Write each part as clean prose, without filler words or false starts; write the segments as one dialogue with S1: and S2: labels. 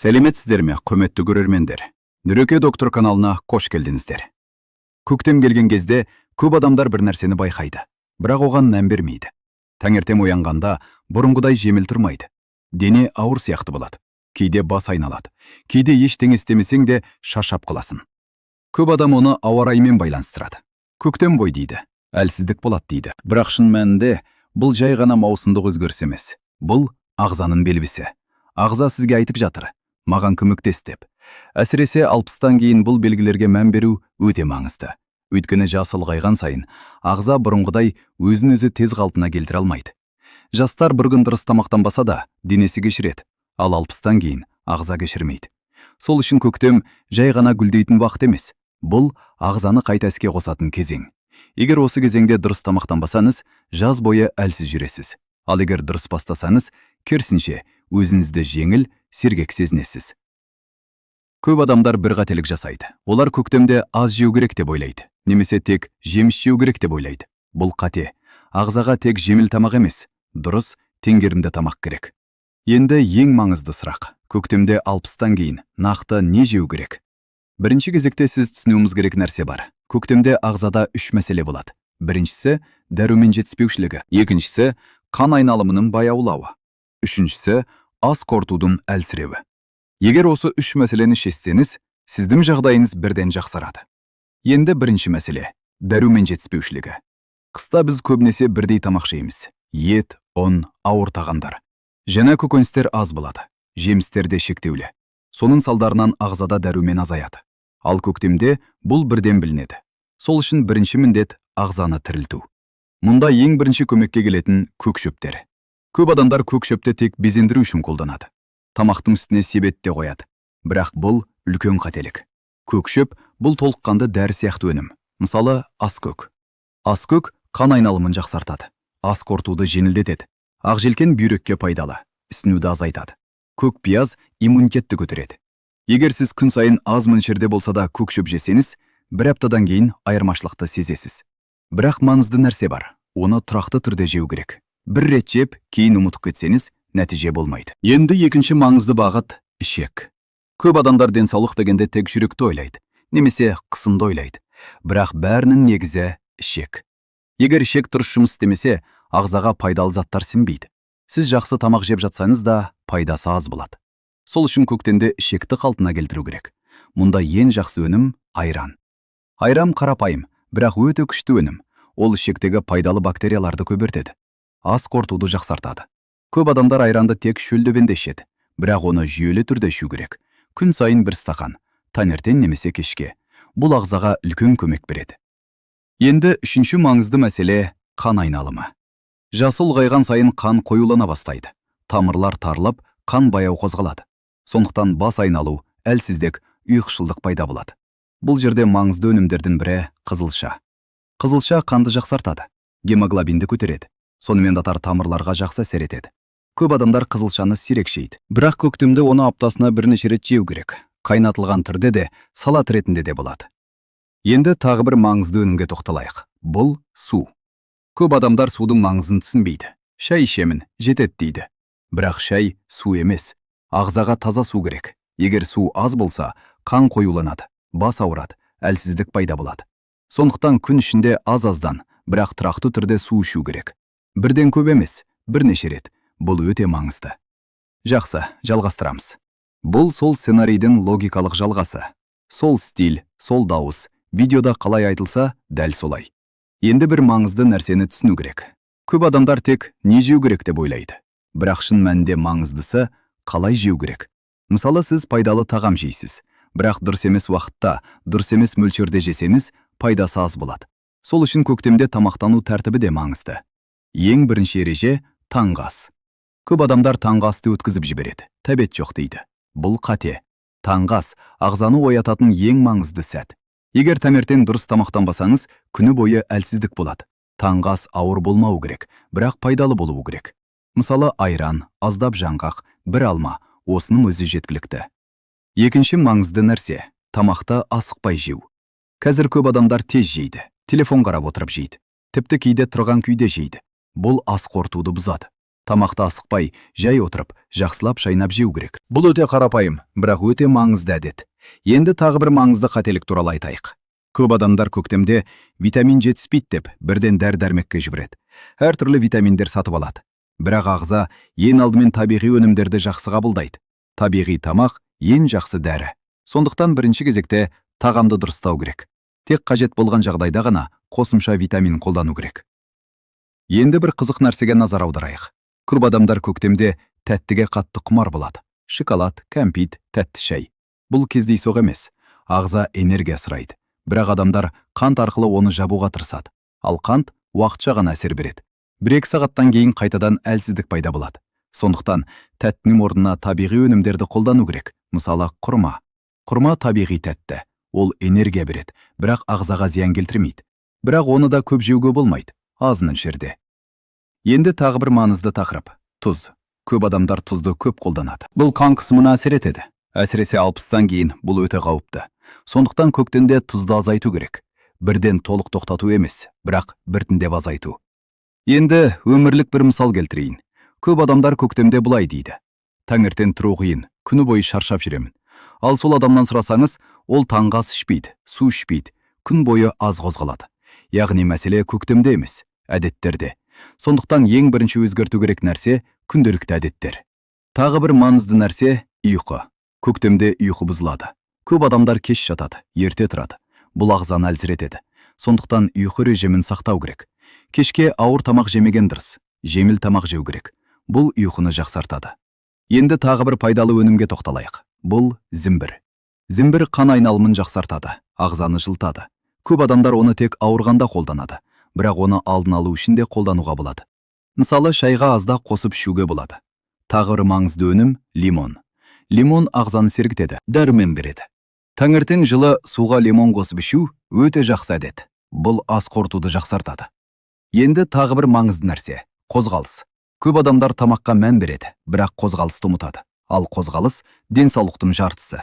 S1: Сәлеметсіздер ме, құрметті көрермендер? Нұреке доктор каналына қош келдіңіздер. Көктем келген кезде көп адамдар бір нәрсені байқайды, бірақ оған мән бермейді. Таңертең оянғанда бұрынғыдай жеңіл тұрмайды. Дене ауыр сияқты болады. Кейде бас айналады. Кейде ештеңе істемесең де шаршап қаласың. Көп адам оны ауа райымен байланыстырады. Көктем ғой дейді, әлсіздік болады дейді. Бірақ шын мәнінде бұл жай ғана маусымдық өзгеріс емес. Бұл ағзаның белгісі. Ағза сізге айтып жатыр, маған көмектес деп. Әсіресе 60-тан кейін бұл белгілерге мән беру өте маңызды. Өйткені жасы ұлғайған сайын ағза бұрынғыдай өзін-өзі тез қалпына келтіре алмайды. Жастар бір күн дұрыс тамақтанбаса да денесі кешіреді, ал 60-тан кейін ағза кешірмейді. Сол үшін көктем жай ғана гүлдейтін уақыт емес. Бұл ағзаны қайта іске қосатын кезең. Егер осы кезеңде дұрыс тамақтанбасаңыз, жаз бойы әлсіз жүресіз. Ал егер дұрыс бастасаңыз, керісінше өзіңізді жеңіл, сергек сезінесіз. Көп адамдар бір қателік жасайды. Олар көктемде аз жеу керек деп ойлайды, немесе тек жеміс жеу керек деп ойлайды. Бұл қате. Ағзаға тек жеңіл тамақ емес, дұрыс, теңгерімді тамақ керек. Енді ең маңызды сұрақ. Көктемде 60-тан кейін нақты не жеу керек? Бірінші кезекте сіз түсінуіңіз керек нәрсе бар. Көктемде ағзада 3 мәселе болады. Біріншісі дәрумен жетіспеушілігі, екіншісі қан айналымының баяулауы, үшіншісі ас қорытудың әлсіреуі. Егер осы 3 мәселені шешсеңіз, сіздің жағдайыңыз бірден жақсарады. Енді бірінші мәселе дәрумен жетіспеушілігі. Қыста біз көбінесе бірдей тамақ жейміз. Ет, ұн, ауыр тағамдар. Жаңа көкөністер аз болады, жемістер де шектеулі. Соның салдарынан ағзада дәрумен азаяды. Ал көктемде бұл бірден білінеді. Сол үшін бірінші міндет ағзаны тірілту. Мұнда ең бірінші көмекке келетін көк шөптер. Көп адамдар көк шөпті тек безендіру үшін қолданады. Тамақтың үстіне себет те қояды. Бірақ бұл үлкен қателік. Көк шөп бұл толыққанды дәрі сияқты өнім. Мысалы, аскөк. Аскөк қан айналымын жақсартады. Ас қорытуды жеңілдетеді. Ақжелкен бүйрекке пайдалы, ісінуді азайтады. Көк пияз иммунитетті көтереді. Егер сіз күн сайын аз мөлшерде болса да көк шөп жесеңіз, бір аптадан кейін айырмашылықты сезесіз. Бірақ маңызды нәрсе бар. Оны тұрақты түрде жеу керек. Бір рет жеп, кейін ұмытып кетсеңіз, нәтиже болмайды. Енді екінші маңызды бағыт – ішек. Көп адамдар денсаулық дегенде тек жүректі ойлайды, немесе қысымды ойлайды. Бірақ бәрінің негізі ішек. Егер ішек дұрыс жұмыс істемесе, ағзаға пайдалы заттар сіңбейді. Сіз жақсы тамақ жеп жатсаңыз да, пайдасы аз болады. Сол үшін көктемде ішекті қалпына келтіру керек. Мұнда ең жақсы өнім айран. Айран қарапайым, бірақ өте күшті өнім. Ол ішектегі пайдалы бактерияларды көбертеді. Ас қорытуды жақсартады. Көп адамдар айранды тек шөлдебенде ішеді, бірақ оны жүйелі түрде ішу керек. Күн сайын бір стақан, таңертең немесе кешке. Бұл ағзаға үлкен көмек береді. Енді үшінші маңызды мәселе қан айналымы. Жасы ұлғайған сайын қан қоюлана бастайды. Тамырлар тарылып, қан баяу қозғалады. Сондықтан бас айналу, әлсіздік, ұйқышылдық пайда болады. Бұл жерде маңызды өнімдердің бірі қызылша. Қызылша қанды жақсартады, гемоглобинді көтереді. Сонымен қатар тамырларға жақсы әсер етеді. Көп адамдар қызылшаны сирек жейді. Бірақ көктемде оны аптасына бірнеше рет жеу керек. Қайнатылған түрде де, салат ретінде де болады. Енді тағы бір маңызды өнімге тоқталайық. Бұл су. Көп адамдар судың маңызын түсінбейді. Шай ішемін, жетеді дейді. Бірақ шай су емес. Ағзаға таза су керек. Егер су аз болса, қан қоюланады, бас ауырады, әлсіздік пайда болады. Сондықтан күн ішінде аз-аздан, бірақ тұрақты түрде су ішу керек. Бірден көп емес, бірнеше рет. Бұл өте маңызды. Жақсы, жалғастырамыз. Бұл сол сценарийдің логикалық жалғасы. Сол стиль, сол дауыс, видеода қалай айтылса, дәл солай. Енді бір маңызды нәрсені түсіну керек. Көп адамдар тек не жеу керек деп ойлайды. Бірақ шын мәнінде маңыздысы қалай жеу керек. Мысалы, сіз пайдалы тағам жейсіз, бірақ дұрыс емес уақытта, дұрыс емес мөлшерде жесеңіз, пайдасы аз болады. Сол үшін көктемде тамақтану тәртібі де маңызды. Ең бірінші ереже таңғы ас. Көп адамдар таңғы асты өткізіп жібереді, тәбет жоқ дейді. Бұл қате. Таңғы ас ағзаны оятатын ең маңызды сәт. Егер таңертең дұрыс тамақтанбасаңыз, күні бойы әлсіздік болады. Таңғы ас ауыр болмау керек, бірақ пайдалы болуы керек. Мысалы, айран, аздап жаңғақ, бір алма, осының өзі жеткілікті. Екінші маңызды нәрсе тамақты асықпай жеу. Қазір көп адамдар тез жейді, телефон қарап отырып жейді. Тіпті кейде тұрған күйде жейді. Бұл ас қорытуды бұзады. Тамақты асықпай, жай отырып, жақсылап шайнап жеу керек. Бұл өте қарапайым, бірақ өте маңызды әдет. Енді тағы бір маңызды қателік туралы айтайық. Көп адамдар көктемде витамин жетіспейді деп бірден дәрі-дәрмекке жүгіреді. Әртүрлі витаминдер сатып алады. Бірақ ағза ең алдымен табиғи өнімдерді жақсы қабылдайды. Табиғи тамақ ең жақсы дәрі. Сондықтан бірінші кезекте тағамды дұрыстау керек. Тек қажет болған жағдайда ғана қосымша витамин қолдану керек. Енді бір қызық нәрсеге назар аударайық. Көп адамдар көктемде тәттіге қатты құмар болады. Шоколад, кәмпит, тәтті шай. Бұл кездейсоқ емес. Ағза энергия сұрайды. Бірақ адамдар қант арқылы оны жабуға тырысады. Ал қант уақытша ғана әсер береді. 1-2 сағаттан кейін қайтадан әлсіздік пайда болады. Сондықтан тәттінің орнына табиғи өнімдерді қолдану керек. Мысалы, құрма. Құрма табиғи тәтті. Ол энергия береді, бірақ ағзаға зиян келтірмейді. Бірақ оны да көп жеуге болмайды. Азынан жерде. Енді тағы бір маңызды тақырып. Тұз. Көп адамдар тұзды көп қолданады. Бұл қан қысымына әсер етеді. Әсіресе 60-тан кейін бұл өте қауіпті. Сондықтан көктемде тұзды азайту керек. Бірден толық тоқтату емес, бірақ біртіндеп азайту. Енді өмірлік бір мысал келтірейін. Көп адамдар көктемде бұлай дейді. Таңертең тұру қиын, күні бойы шаршап жүремін. Ал сол адамнан сұрасаңыз, ол таңғы ас ішпейді, су ішпейді, күн бойы аз қозғалады. Яғни мәселе көктемде емес, әдеттерде. Сондықтан ең бірінші өзгерту керек нәрсе күнделікті әдеттер. Тағы бір маңызды нәрсе ұйқы. Көктемде ұйқы бұзылады. Көп адамдар кеш жатады, ерте тұрады. Бұл ағзаны әлсіретеді. Сондықтан ұйқы режимін сақтау керек. Кешке ауыр тамақ жемеген дұрыс, жеңіл тамақ жеу керек. Бұл ұйқыны жақсартады. Енді тағы бір пайдалы өнімге тоқталайық. Бұл зімбір. Зімбір қан айналымын жақсартады, ағзаны жылытады. Көп адамдар оны тек ауырғанда қолданады, бірақ оны алдын алу үшін де қолдануға болады. Мысалы, шайға аздап қосып ішуге болады. Тағы бір маңызды өнім лимон. Лимон ағзаны сергітеді, дәрумен береді. Таңертең жылы суға лимон қосып ішу өте жақсы әдет. Бұл ас қорытуды жақсартады. Енді тағы бір маңызды нәрсе қозғалыс. Көп адамдар тамаққа мән береді, бірақ қозғалысты ұмытады. Ал қозғалыс денсаулықтың жартысы.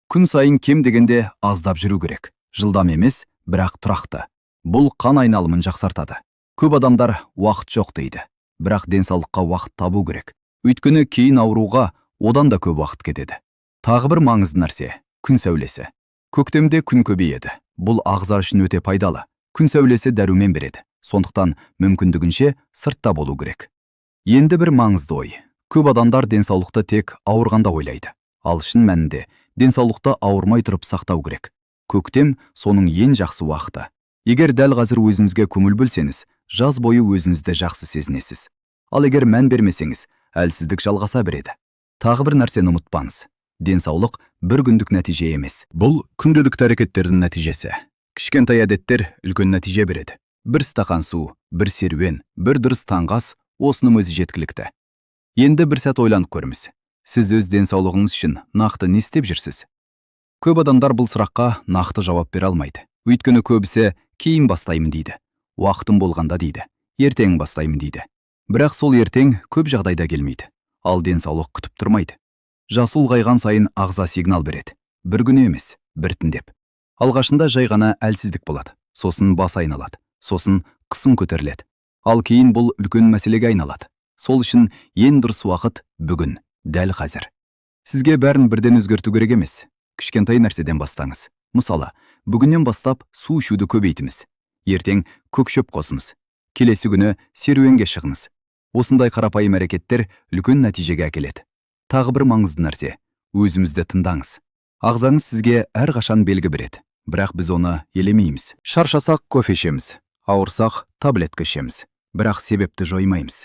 S1: Күн сайын кем дегенде аздап жүру керек. Жылдам емес, бірақ тұрақты. Бұл қан айналымын жақсартады. Көп адамдар уақыт жоқ дейді, бірақ денсаулыққа уақыт табу керек. Өйткені кейін ауруға одан да көп уақыт кетеді. Тағы бір маңызды нәрсе күн сәулесі. Көктемде күн көбейеді. Бұл ағза үшін өте пайдалы. Күн сәулесі дәрумен береді. Сондықтан мүмкіндігінше сыртта болу керек. Енді бір маңызды ой. Көп адамдар денсаулықты тек ауырғанда ойлайды. Ал шын мәнінде денсаулықты ауырмай тұрып сақтау керек. Көктем соның ең жақсы уақыты. Егер дәл қазір өзіңізге көңіл бөлсеңіз, жаз бойы өзіңізді жақсы сезінесіз. Ал егер мән бермесеңіз, әлсіздік жалғаса береді. Тағы бір нәрсені ұмытпаңыз. Денсаулық бір күндік нәтиже емес. Бұл күнделікті әрекеттердің нәтижесі. Кішкентай әдеттер үлкен нәтиже береді. Бір стақан су, бір серуен, бір дұрыс таңғы ас, осының өзі жеткілікті. Енді бір сәт ойланып көріңіз. Сіз өз денсаулығыңыз үшін нақты не істеп жүрсіз? Көп адамдар бұл сұраққа нақты жауап бере алмайды. Өйткені көбісі кейін бастаймын дейді. Уақытым болғанда дейді. Ертең бастаймын дейді. Бірақ сол ертең көп жағдайда келмейді. Ал денсаулық күтіп тұрмайды. Жасы ұлғайған сайын ағза сигнал береді. Бір күн емес, біртіндеп. Алғашында жай ғана әлсіздік болады. Сосын бас айналады. Сосын қысым көтеріледі. Ал кейін бұл үлкен мәселеге айналады. Сол үшін ең дұрыс уақыт бүгін, дәл қазір. Сізге бәрін бірден өзгерту керек емес. Кішкентай нәрседен бастаңыз. Мысалы, бүгіннен бастап су ішуді көбейтіңіз. Ертең көк шөп қосыңыз. Келесі күні серуенге шығыңыз. Осындай қарапайым әрекеттер үлкен нәтижеге әкеледі. Тағы бір маңызды нәрсе, өзімізді тыңдаңыз. Ағзаңыз сізге әрқашан белгі береді, бірақ біз оны елемейміз. Шаршасақ кофе ішеміз, ауырсақ таблетка ішеміз, бірақ себепті жоймаймыз.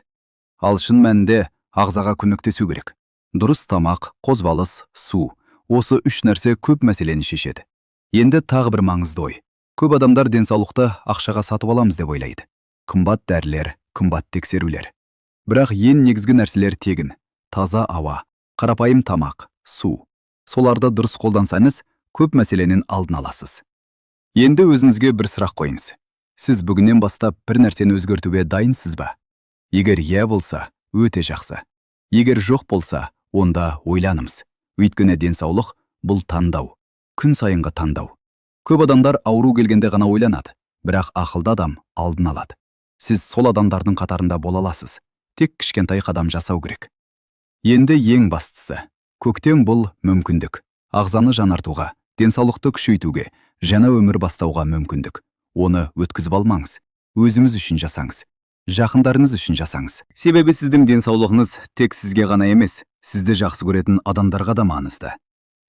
S1: Ал шын мәнінде ағзаға көмектесу керек. Дұрыс тамақ, қозғалыс, су. Осы үш нәрсе көп мәселені шешеді. Енді тағы бір маңызды ой. Көп адамдар денсаулықты ақшаға сатып аламыз деп ойлайды. Қымбат дәрілер, қымбат тексерулер. Бірақ ең негізгі нәрселер тегін. Таза ауа, қарапайым тамақ, су. Соларды дұрыс қолдансаңыз, көп мәселенің алдын аласыз. Енді өзіңізге бір сұрақ қойыңыз. Сіз бүгіннен бастап бір нәрсені өзгертуге дайынсыз ба? Егер иә болса, өте жақсы. Егер жоқ болса, онда ойланыңыз. Өйткені денсаулық бұл таңдау, күн сайынғы таңдау. Көп адамдар ауру келгенде ғана ойланады, бірақ ақылды адам алдын алады. Сіз сол адамдардың қатарында бола аласыз. тек кішкентай қадам жасау керек. Енді ең бастысы, көктем бұл мүмкіндік. Ағзаны жаңартуға, денсаулықты күшейтуге, жаңа өмір бастауға мүмкіндік. Оны өткізіп алмаңыз. Өзіміз үшін жасаңыз. Жақындарыңыз үшін жасаңыз. Себебі сіздің денсаулығыңыз тек сізге ғана емес, сізді жақсы көретін адамдарға да маңызды.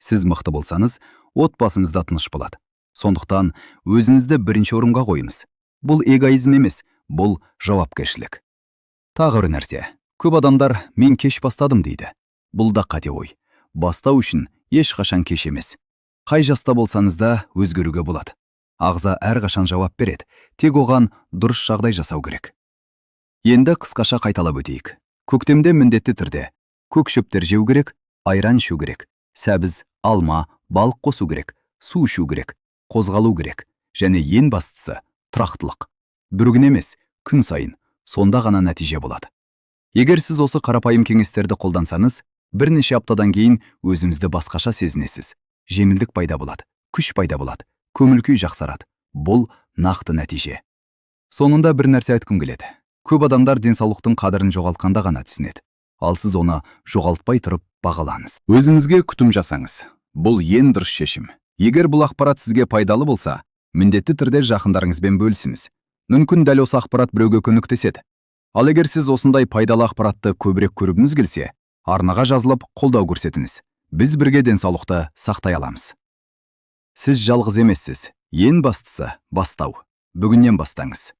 S1: Сіз мықты болсаңыз, отбасыңызда тыныш болады. Сондықтан өзіңізді бірінші орынға қойыңыз. Бұл эгоизм емес, бұл жауапкершілік. Тағы бір нәрсе. Көп адамдар мен кеш бастадым дейді. Бұл да қате ой. Бастау үшін ешқашан кеш емес. Қай жаста болсаңыз да өзгеруге болады. Ағза әрқашан жауап береді, тек оған дұрыс жағдай жасау керек. Енді қысқаша қайталап өтейік. Көктемде міндетті түрде көк шөптер жеу керек, айран ішу керек, сәбіз, алма, балық қосу керек, су ішу керек, қозғалу керек, және ең бастысы тұрақтылық. Бір күн емес, күн сайын, сонда ғана нәтиже болады. Егер сіз осы қарапайым кеңестерді қолдансаңыз, бірнеше аптадан кейін өзіңізді басқаша сезінесіз. Жеңілдік пайда болады, күш пайда болады, көңіл-күй жақсарады. Бұл нақты нәтиже. Соңында бір нәрсе айтқым келеді. Көп адамдар денсаулықтың қадірін жоғалтқанда ғана түсінеді. Ал сіз оны жоғалтпай тұрып бағалаңыз. Өзіңізге күтім жасаңыз. Бұл ең дұрыс шешім. Егер бұл ақпарат сізге пайдалы болса, міндетті түрде жақындарыңызбен бөлісіңіз. Мүмкін дәл осы ақпарат біреуге көмектеседі. Ал егер сіз осындай пайдалы ақпаратты көбірек көргіңіз келсе, арнаға жазылып қолдау көрсетіңіз. Біз бірге денсаулықты сақтай аламыз. Сіз жалғыз емессіз. Ең бастысы бастау. Бүгіннен бастаңыз.